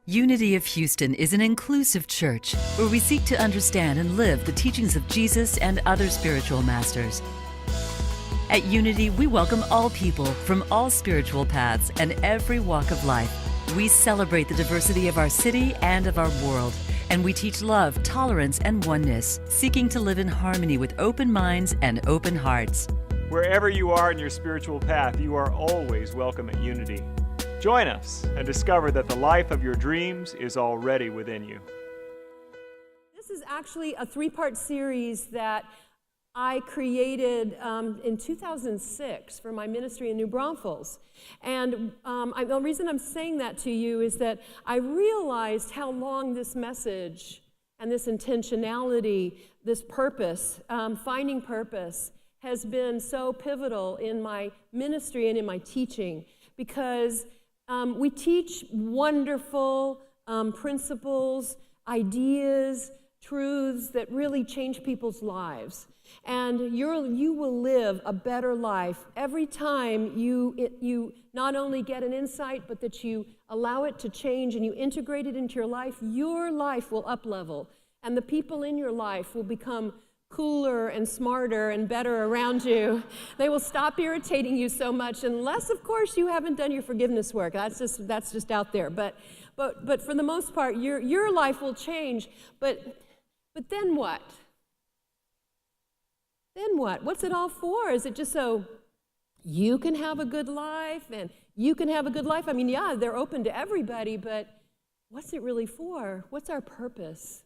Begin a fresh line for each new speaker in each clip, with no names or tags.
Unity of Houston is an inclusive church where we seek to understand and live the teachings of Jesus and other spiritual masters. At Unity, we welcome all people from all spiritual paths and every walk of life. We celebrate the diversity of our city and of our world, and we teach love, tolerance, and oneness, seeking to live in harmony with open minds and open hearts.
Wherever you are in your spiritual path, you are always welcome at Unity. Join us and discover that the life of your dreams is already within you.
This is actually a three-part series that I created in 2006 for my ministry in New Braunfels. And the reason I'm saying that to you is that I realized how long this message and this intentionality, this purpose, finding purpose, has been so pivotal in my ministry and in my teaching, because we teach wonderful principles, ideas, truths that really change people's lives. And you will live a better life every time you not only get an insight, but that you allow it to change and you integrate it into your life. Your life will up-level, and the people in your life will become cooler and smarter and better around you. They will stop irritating you so much, unless, of course, you haven't done your forgiveness work. That's just out there. But for the most part, your life will change. But then what? Then what? What's it all for? Is it just so you can have a good life and you can have a good life? I mean, yeah, they're open to everybody, but what's it really for? What's our purpose?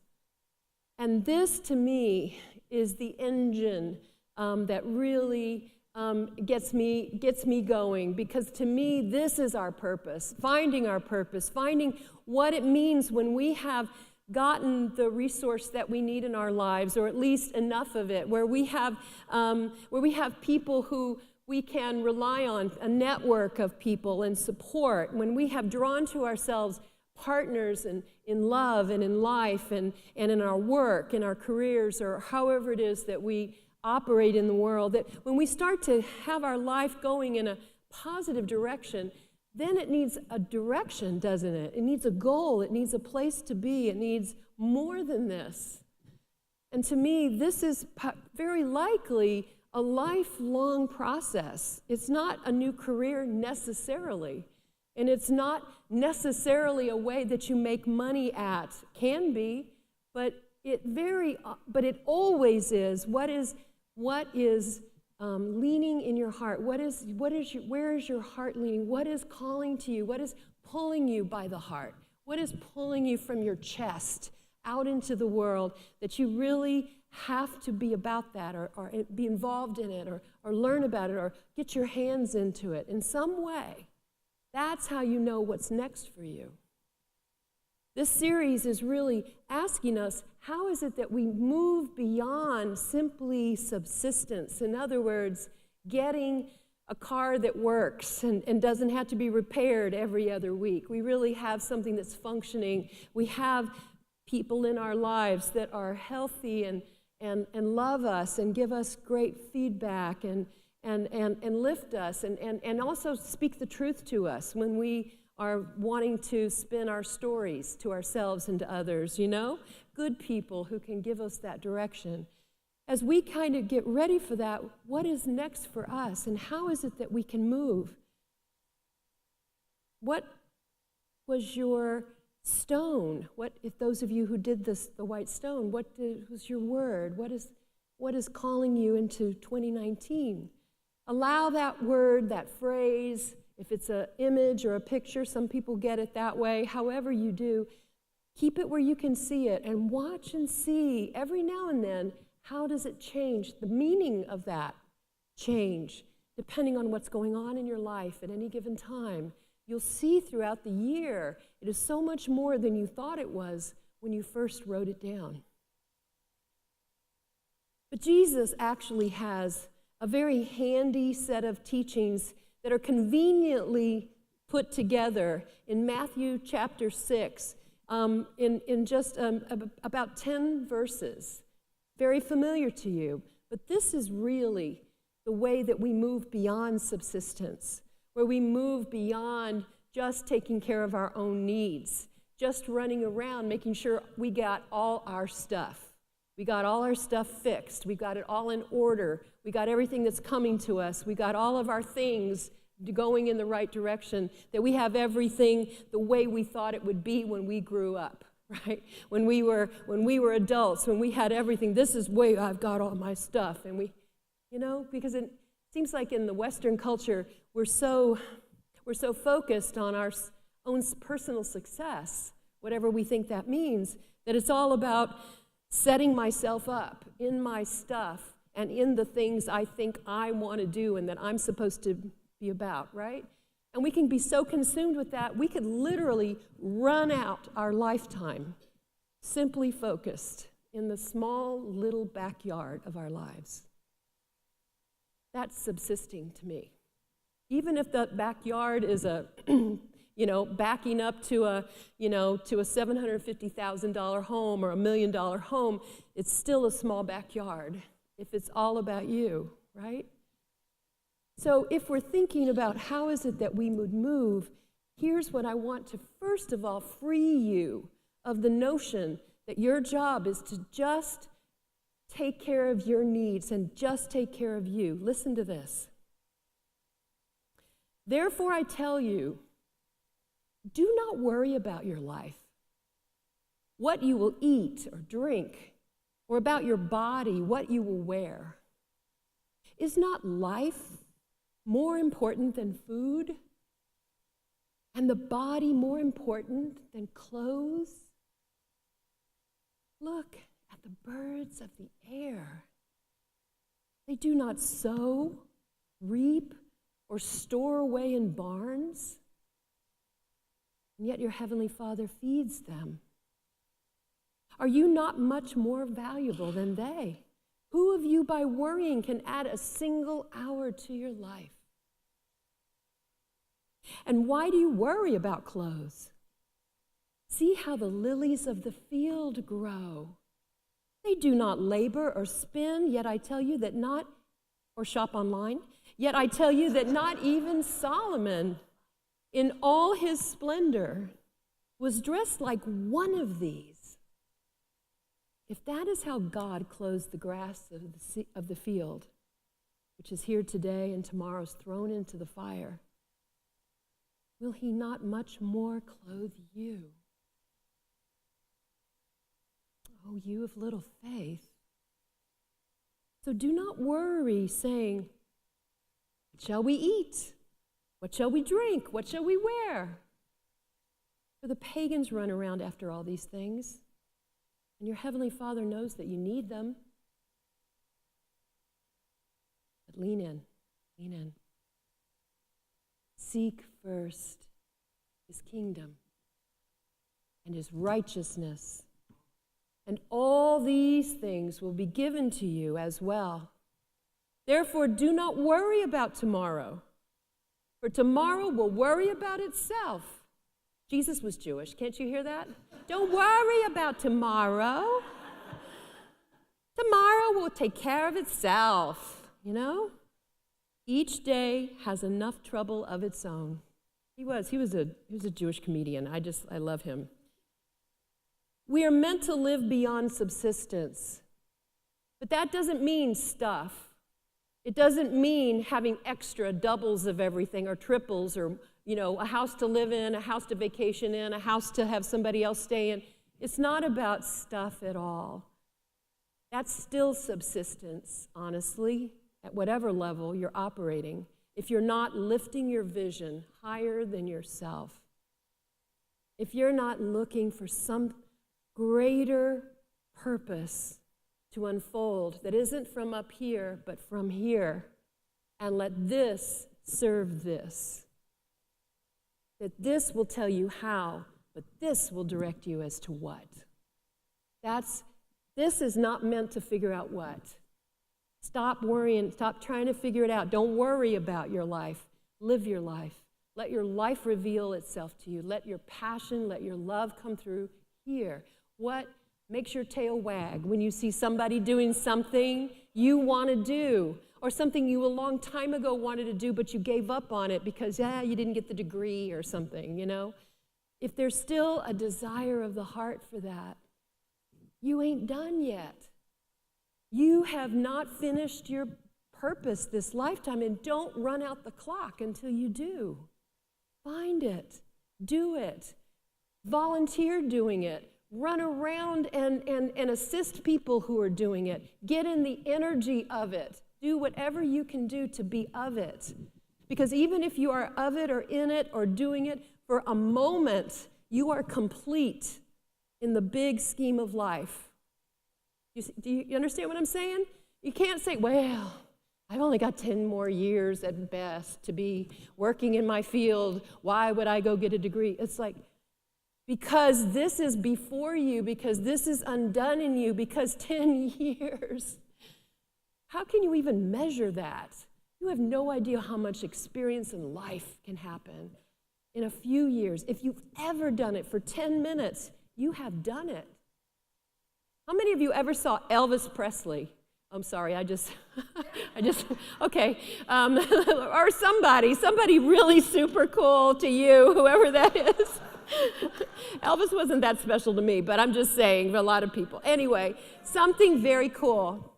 And this, to me, is the engine that really gets me going, because to me, this is our purpose, finding what it means when we have gotten the resource that we need in our lives, or at least enough of it, where we have people who we can rely on, a network of people and support, when we have drawn to ourselves partners in love and in life and in our work, in our careers, or however it is that we operate in the world, that when we start to have our life going in a positive direction, then it needs a direction, doesn't it? It needs a goal. It needs a place to be. It needs more than this. And to me, this is very likely a lifelong process. It's not a new career necessarily. And it's not necessarily a way that you make money at. Can be, but it always is. What is leaning in your heart? Where is your heart leaning? What is calling to you? What is pulling you by the heart? What is pulling you from your chest out into the world, that you really have to be about that, or be involved in it, or learn about it, or get your hands into it in some way? That's how you know what's next for you. This series is really asking us, how is it that we move beyond simply subsistence? In other words, getting a car that works and doesn't have to be repaired every other week. We really have something that's functioning. We have people in our lives that are healthy and love us and give us great feedback and lift us and also speak the truth to us when we are wanting to spin our stories to ourselves and to others, Good people who can give us that direction. As we kind of get ready for that, what is next for us, and how is it that we can move? What was your stone? If those of you who did this, the white stone, what was your word? What is calling you into 2019? Allow that word, that phrase, if it's an image or a picture, some people get it that way, however you do, keep it where you can see it and watch and see every now and then, how does it change? The meaning of that change, depending on what's going on in your life at any given time. You'll see throughout the year, it is so much more than you thought it was when you first wrote it down. But Jesus actually has a very handy set of teachings that are conveniently put together in Matthew chapter 6 in just about 10 verses. Very familiar to you. But this is really the way that we move beyond subsistence, where we move beyond just taking care of our own needs, just running around making sure we got all our stuff. We got all our stuff fixed. We got it all in order. We got everything that's coming to us. We got all of our things going in the right direction, that we have everything the way we thought it would be when we grew up, right? When we were adults, when we had everything, this is where I've got all my stuff. And we, because it seems like in the Western culture, we're so focused on our own personal success, whatever we think that means, that it's all about setting myself up in my stuff and in the things I think I want to do and that I'm supposed to be about, right? And we can be so consumed with that, we could literally run out our lifetime simply focused in the small little backyard of our lives. That's subsisting to me. Even if the backyard is backing up to a $750,000 home or $1 million home, it's still a small backyard if it's all about you, right? So if we're thinking about how is it that we would move, here's what I want to first of all free you of the notion that your job is to just take care of your needs and just take care of you. Listen to this. Therefore I tell you, do not worry about your life, what you will eat or drink, or about your body, what you will wear. Is not life more important than food, and the body more important than clothes? Look at the birds of the air. They do not sow, reap, or store away in barns, and yet your heavenly Father feeds them. Are you not much more valuable than they? Who of you by worrying can add a single hour to your life? And why do you worry about clothes? See how the lilies of the field grow. They do not labor or spin, yet I tell you that not, or shop online, yet I tell you that not even Solomon, in all his splendor, was dressed like one of these. If that is how God clothes the grass of the field, which is here today and tomorrow is thrown into the fire, will he not much more clothe you? Oh, you of little faith. So do not worry, saying, what shall we eat? What shall we drink? What shall we wear? For the pagans run around after all these things, and your heavenly Father knows that you need them. But lean in, lean in. Seek first his kingdom and his righteousness, and all these things will be given to you as well. Therefore, do not worry about tomorrow, for tomorrow will worry about itself. Jesus was Jewish. Can't you hear that? Don't worry about tomorrow. Tomorrow will take care of itself, Each day has enough trouble of its own. He was a Jewish comedian. I love him. We are meant to live beyond subsistence. But that doesn't mean stuff. It doesn't mean having extra doubles of everything or triples or, a house to live in, a house to vacation in, a house to have somebody else stay in. It's not about stuff at all. That's still subsistence, honestly, at whatever level you're operating, if you're not lifting your vision higher than yourself. If you're not looking for some greater purpose to unfold that isn't from up here, but from here, and let this serve this. That this will tell you how, but this will direct you as to what. This is not meant to figure out what. Stop worrying, stop trying to figure it out. Don't worry about your life. Live your life. Let your life reveal itself to you. Let your passion, let your love come through here. What makes your tail wag when you see somebody doing something you want to do, or something you a long time ago wanted to do, but you gave up on it because, you didn't get the degree or something, if there's still a desire of the heart for that, you ain't done yet. You have not finished your purpose this lifetime, and don't run out the clock until you do. Find it. Do it. Volunteer doing it. Run around and assist people who are doing it. Get in the energy of it. Do whatever you can do to be of it. Because even if you are of it or in it or doing it for a moment, you are complete in the big scheme of life. Do you understand what I'm saying? You can't say, well, I've only got 10 more years at best to be working in my field. Why would I go get a degree? It's like, because this is before you, because this is undone in you, because 10 years. How can you even measure that? You have no idea how much experience in life can happen in a few years. If you've ever done it for 10 minutes, you have done it. How many of you ever saw Elvis Presley? I'm sorry, okay. Or somebody really super cool to you, whoever that is. Elvis wasn't that special to me, but I'm just saying for a lot of people. Anyway, something very cool.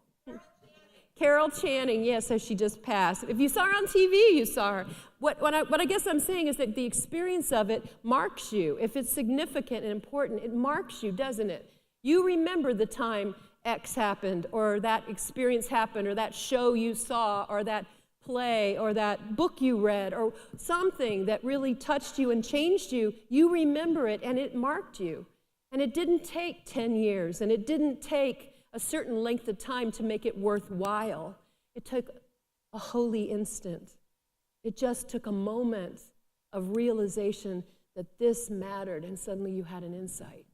Carol Channing, yes, as she just passed. If you saw her on TV, you saw her. What I guess I'm saying is that the experience of it marks you. If it's significant and important, it marks you, doesn't it? You remember the time X happened, or that experience happened, or that show you saw, or that play, or that book you read, or something that really touched you and changed you. You remember it, and it marked you. And it didn't take 10 years, and it didn't take a certain length of time to make it worthwhile. It took a holy instant. It just took a moment of realization that this mattered, and suddenly you had an insight.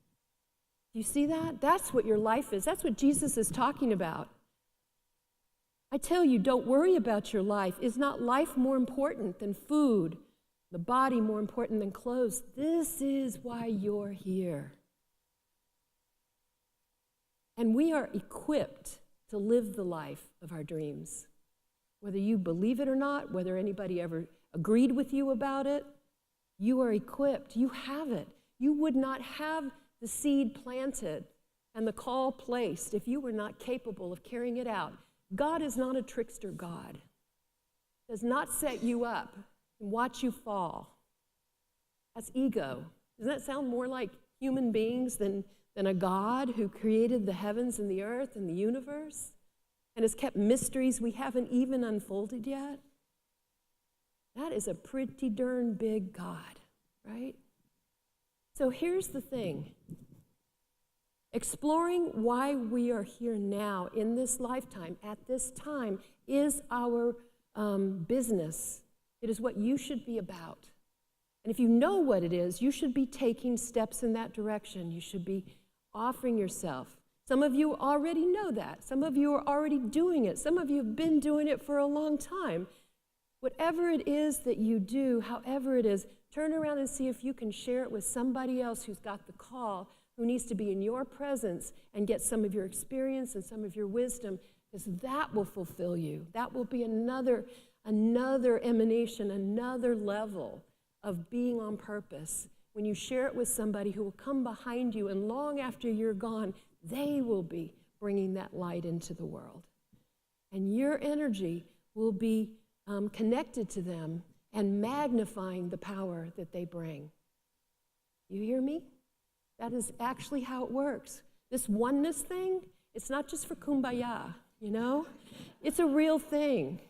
Do you see that? That's what your life is. That's what Jesus is talking about. I tell you, don't worry about your life. Is not life more important than food? The body more important than clothes? This is why you're here. And we are equipped to live the life of our dreams. Whether you believe it or not, whether anybody ever agreed with you about it, you are equipped. You have it. You would not have the seed planted and the call placed if you were not capable of carrying it out. God is not a trickster God. Does not set you up and watch you fall. That's ego. Doesn't that sound more like human beings than a God who created the heavens and the earth and the universe and has kept mysteries we haven't even unfolded yet? That is a pretty darn big God, right? So here's the thing. Exploring why we are here now in this lifetime, at this time, is our business. It is what you should be about. And if you know what it is, you should be taking steps in that direction. You should be offering yourself. Some of you already know that. Some of you are already doing it. Some of you have been doing it for a long time. Whatever it is that you do, however it is, turn around and see if you can share it with somebody else who's got the call, who needs to be in your presence and get some of your experience and some of your wisdom, because that will fulfill you. That will be another emanation, another level of being on purpose. When you share it with somebody who will come behind you, and long after you're gone, they will be bringing that light into the world. And your energy will be connected to them and magnifying the power that they bring. You hear me? That is actually how it works. This oneness thing, it's not just for kumbaya, you know? It's a real thing.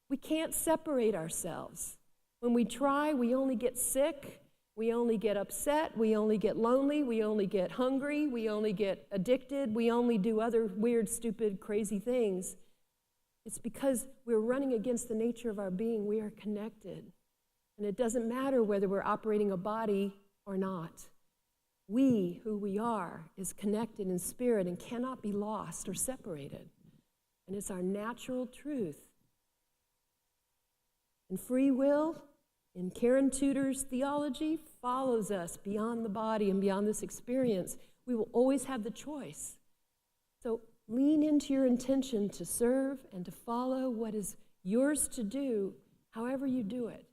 We can't separate ourselves. When we try, we only get sick, we only get upset, we only get lonely, we only get hungry, we only get addicted, we only do other weird, stupid, crazy things. It's because we're running against the nature of our being. We are connected. And it doesn't matter whether we're operating a body or not. We, who we are, is connected in spirit and cannot be lost or separated. And it's our natural truth. And free will, in Karen Tudor's theology, follows us beyond the body and beyond this experience. We will always have the choice. So lean into your intention to serve and to follow what is yours to do, however you do it.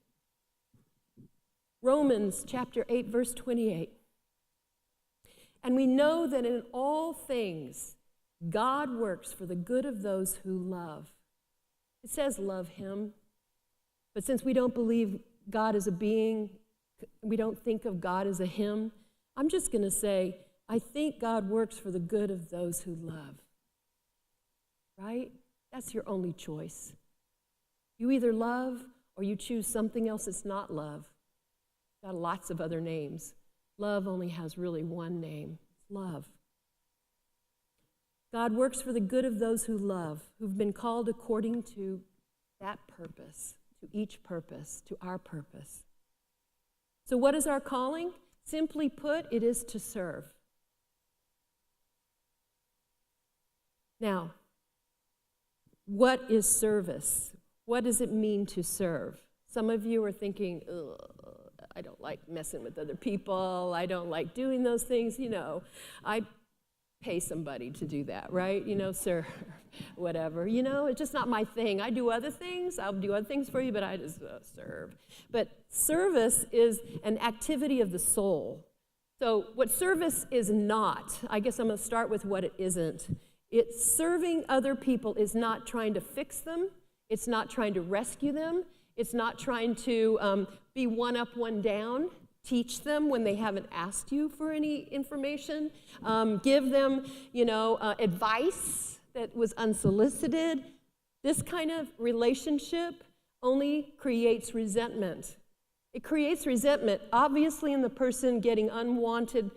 Romans chapter 8, verse 28. And we know that in all things, God works for the good of those who love. It says love him. But since we don't believe God is a being, we don't think of God as a him, I'm just going to say, I think God works for the good of those who love. Right? That's your only choice. You either love or you choose something else that's not love. Got lots of other names. Love only has really one name. It's love. God works for the good of those who love, who've been called according to that purpose, to each purpose, to our purpose. So what is our calling? Simply put, it is to serve. Now, what is service? What does it mean to serve? Some of you are thinking, I don't like messing with other people. I don't like doing those things. I pay somebody to do that, right? Sir, whatever. It's just not my thing. I do other things. I'll do other things for you, but I just serve. But service is an activity of the soul. So what service is not, I guess I'm going to start with what it isn't. It's serving other people is not trying to fix them. It's not trying to rescue them. It's not trying to be one up, one down. Teach them when they haven't asked you for any information. Give them, advice that was unsolicited. This kind of relationship only creates resentment. It creates resentment, obviously, in the person getting unwanted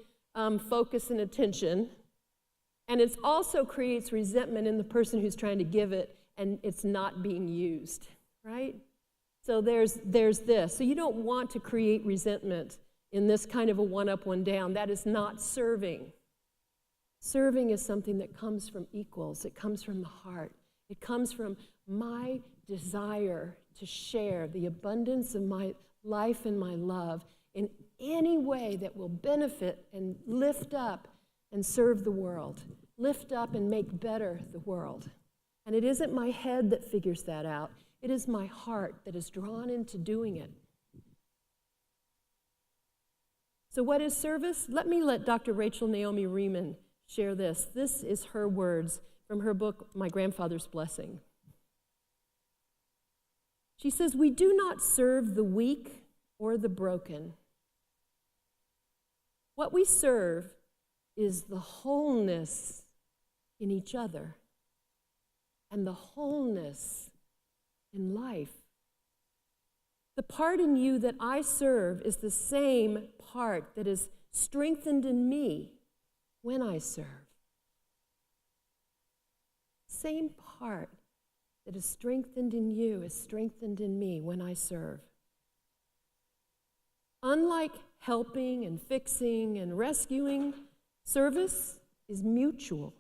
focus and attention. And it also creates resentment in the person who's trying to give it and it's not being used, right? So there's this. So you don't want to create resentment in this kind of a one-up, one-down. That is not serving. Serving is something that comes from equals. It comes from the heart. It comes from my desire to share the abundance of my life and my love in any way that will benefit and lift up and serve the world. Lift up and make better the world. And it isn't my head that figures that out. It is my heart that is drawn into doing it. So what is service? Let Dr. Rachel Naomi Reman share this. This is her words from her book, My Grandfather's Blessing. She says, "We do not serve the weak or the broken. What we serve is the wholeness in each other and the wholeness in life. The part in you that I serve is the same part that is strengthened in me when I serve. Same part that is strengthened in you is strengthened in me when I serve. Unlike helping and fixing and rescuing, service is mutual.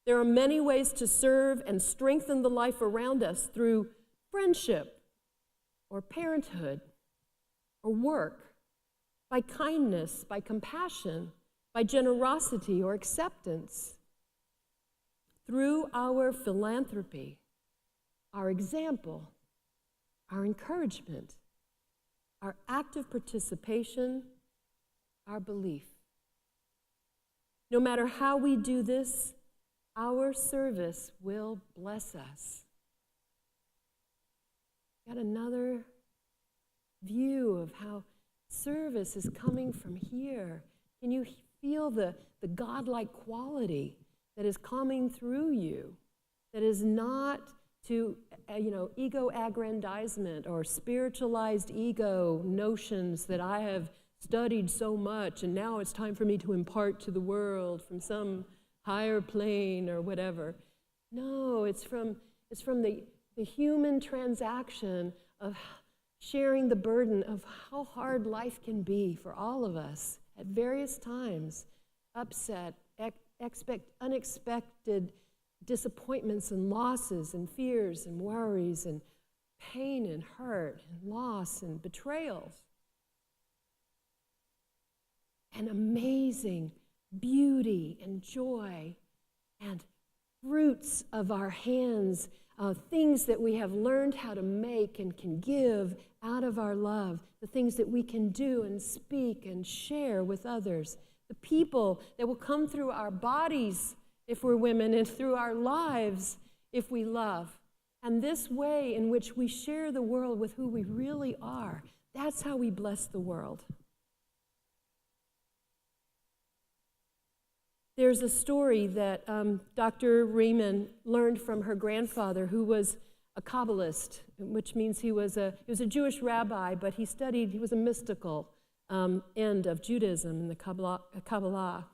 There are many ways to serve and strengthen the life around us through friendship or parenthood or work, by kindness, by compassion, by generosity or acceptance, through our philanthropy, our example, our encouragement, our active participation, our belief. No matter how we do this, our service will bless us." Got another view of how service is coming from here. Can you feel the godlike quality that is coming through you, that is not to ego aggrandizement or spiritualized ego notions that I have studied so much and now it's time for me to impart to the world from some higher plane or whatever. No, it's from the human transaction of sharing the burden of how hard life can be for all of us at various times. Upset, unexpected disappointments and losses and fears and worries and pain and hurt and loss and betrayals. And amazing beauty and joy and fruits of our hands, things that we have learned how to make and can give out of our love, the things that we can do and speak and share with others, the people that will come through our bodies if we're women and through our lives if we love. And this way in which we share the world with who we really are, that's how we bless the world. There's a story that Dr. Raymond learned from her grandfather, who was a Kabbalist, which means he was a Jewish rabbi, but he was a mystical end of Judaism and the Kabbalah.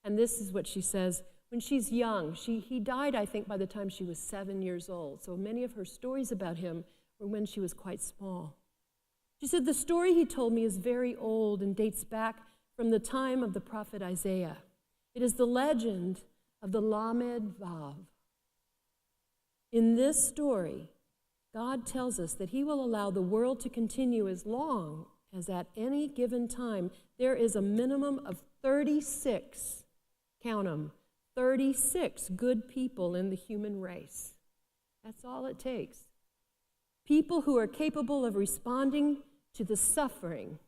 And this is what she says. When she's young, he died, I think, by the time she was 7 years old. So many of her stories about him were when she was quite small. She said, the story he told me is very old and dates back from the time of the prophet Isaiah. It is the legend of the Lamed Vav. In this story, God tells us that he will allow the world to continue as long as at any given time there is a minimum of 36, count them, 36 good people in the human race. That's all it takes. People who are capable of responding to the suffering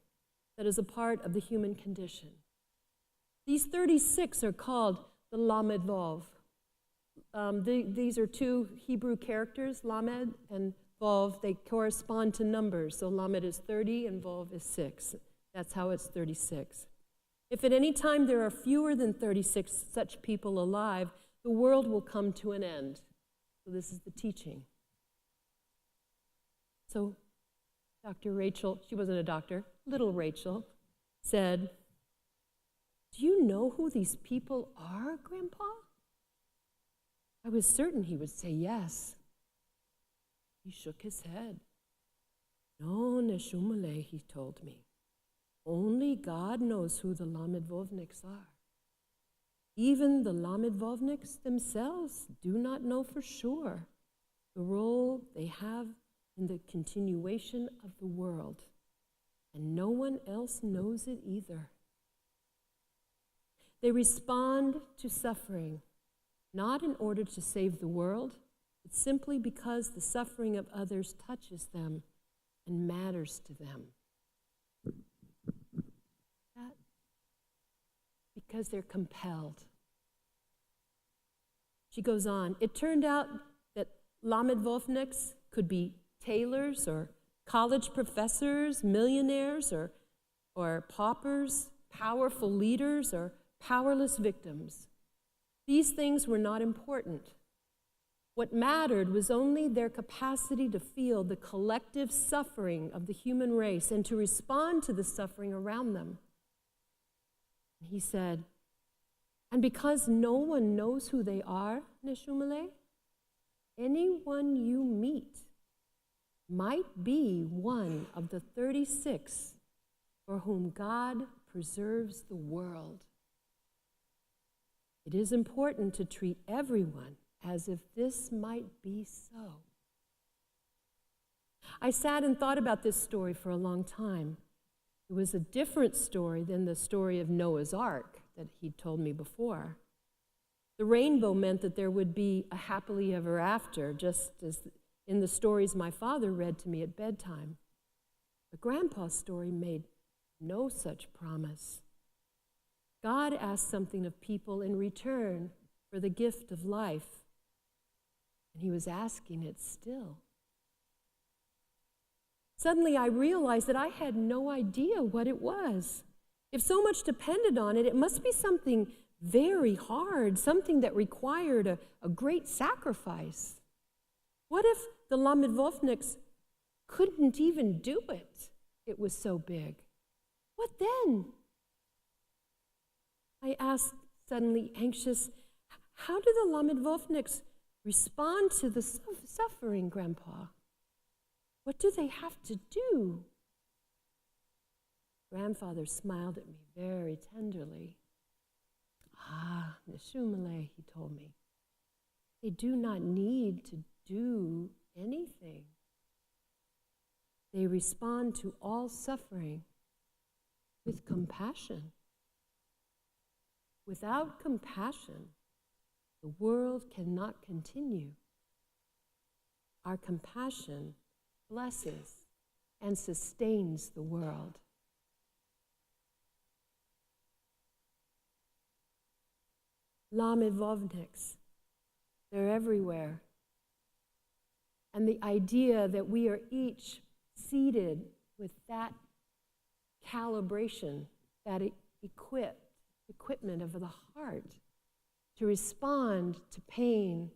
that is a part of the human condition. These 36 are called the Lamed Vav. These are two Hebrew characters, Lamed and Vav. They correspond to numbers. So Lamed is 30 and Vav is 6. That's how it's 36. If at any time there are fewer than 36 such people alive, the world will come to an end. So this is the teaching. So Dr. Rachel, she wasn't a doctor, little Rachel, said, do you know who these people are, Grandpa? I was certain he would say yes. He shook his head. No, Neshumale, he told me. Only God knows who the Lamedvovniks are. Even the Lamedvovniks themselves do not know for sure the role they have in the continuation of the world, and no one else knows it either. They respond to suffering, not in order to save the world, but simply because the suffering of others touches them and matters to them. Because they're compelled. She goes on, it turned out that Lamedvovniks could be tailors or college professors, millionaires or paupers, powerful leaders or powerless victims. These things were not important. What mattered was only their capacity to feel the collective suffering of the human race and to respond to the suffering around them. He said, and because no one knows who they are, Neshumale, anyone you meet might be one of the 36 for whom God preserves the world. It is important to treat everyone as if this might be so. I sat and thought about this story for a long time. It was a different story than the story of Noah's Ark that he'd told me before. The rainbow meant that there would be a happily ever after, just as in the stories my father read to me at bedtime. But Grandpa's story made no such promise. God asked something of people in return for the gift of life, and he was asking it still. Suddenly I realized that I had no idea what it was. If so much depended on it, it must be something very hard, something that required a great sacrifice. What if the Lamedvovniks couldn't even do it? It was so big. What then? I asked, suddenly anxious, how do the Lamedvovniks respond to the suffering, Grandpa? What do they have to do? Grandfather smiled at me very tenderly. Ah, Neshumale, he told me. They do not need to do anything. They respond to all suffering with compassion. Without compassion, the world cannot continue. our compassion blesses and sustains the world. Lamivovniks, they're everywhere. And the idea that we are each seated with that calibration, that equipment of the heart to respond to pain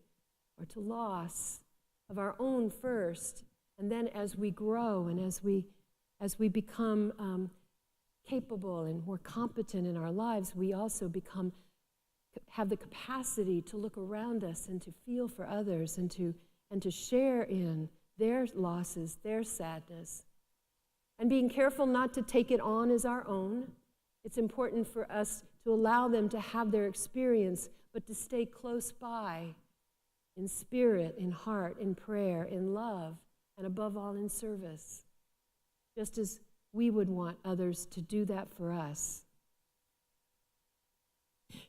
or to loss of our own first, and then as we grow and as we become capable and more competent in our lives, we also have the capacity to look around us and to feel for others and to share in their losses, their sadness. And being careful not to take it on as our own. It's important for us to allow them to have their experience, but to stay close by in spirit, in heart, in prayer, in love, and above all in service, just as we would want others to do that for us.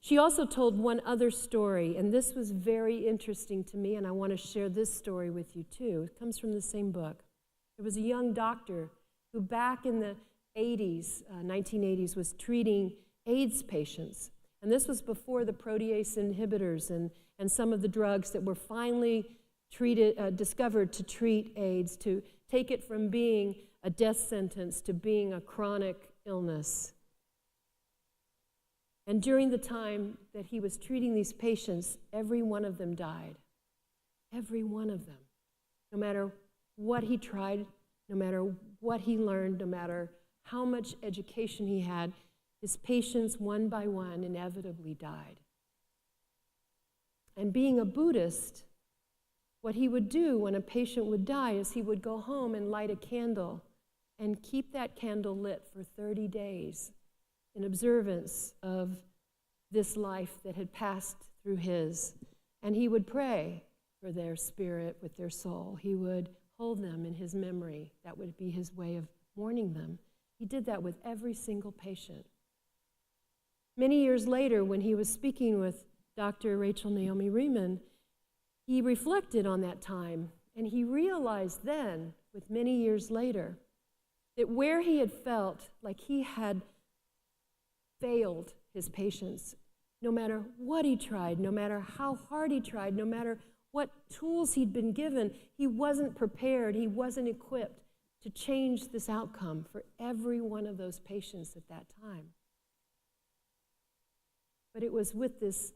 She also told one other story, and this was very interesting to me, and I want to share this story with you too. It comes from the same book. There was a young doctor who back in the 1980s, was treating AIDS patients. And this was before the protease inhibitors and some of the drugs that were finally discovered to treat AIDS, to take it from being a death sentence to being a chronic illness. And during the time that he was treating these patients, every one of them died. Every one of them. No matter what he tried, no matter what he learned, no matter how much education he had, his patients, one by one, inevitably died. And being a Buddhist, what he would do when a patient would die is he would go home and light a candle and keep that candle lit for 30 days in observance of this life that had passed through his. And he would pray for their spirit with their soul. He would hold them in his memory. That would be his way of mourning them. He did that with every single patient. Many years later, when he was speaking with Dr. Rachel Naomi Riemann, he reflected on that time, and he realized then, with many years later, that where he had felt like he had failed his patients, no matter what he tried, no matter how hard he tried, no matter what tools he'd been given, he wasn't prepared, he wasn't equipped to change this outcome for every one of those patients at that time. But it was with this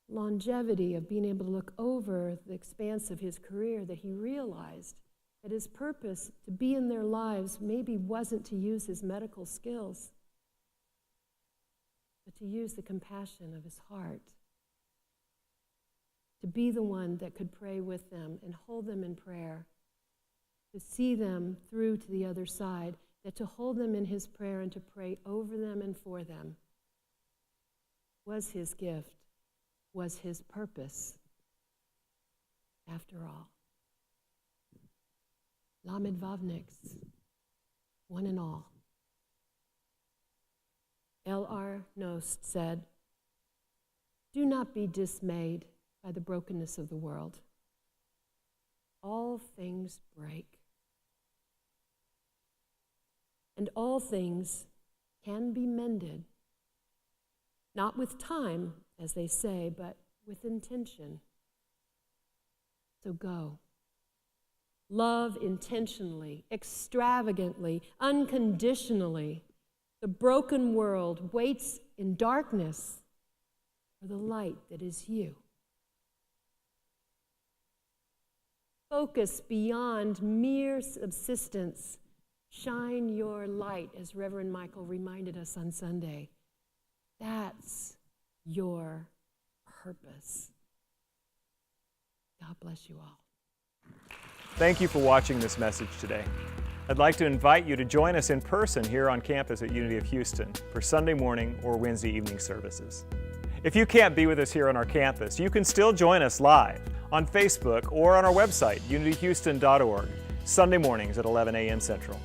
longevity of being able to look over the expanse of his career that he realized that his purpose to be in their lives maybe wasn't to use his medical skills, but to use the compassion of his heart, to be the one that could pray with them and hold them in prayer, to see them through to the other side, that to hold them in his prayer and to pray over them and for them was his gift, was his purpose, after all. Lamidvavniks, one and all. L.R. Nost said, "Do not be dismayed by the brokenness of the world. All things break. And all things can be mended, not with time, as they say, but with intention. So go. Love intentionally, extravagantly, unconditionally. The broken world waits in darkness for the light that is you. Focus beyond mere subsistence. Shine your light, as Reverend Michael reminded us on Sunday. That's your purpose. God bless you all.
Thank you for watching this message today. I'd like to invite you to join us in person here on campus at Unity of Houston for Sunday morning or Wednesday evening services. If you can't be with us here on our campus, you can still join us live on Facebook or on our website, unityhouston.org, Sunday mornings at 11 a.m. Central.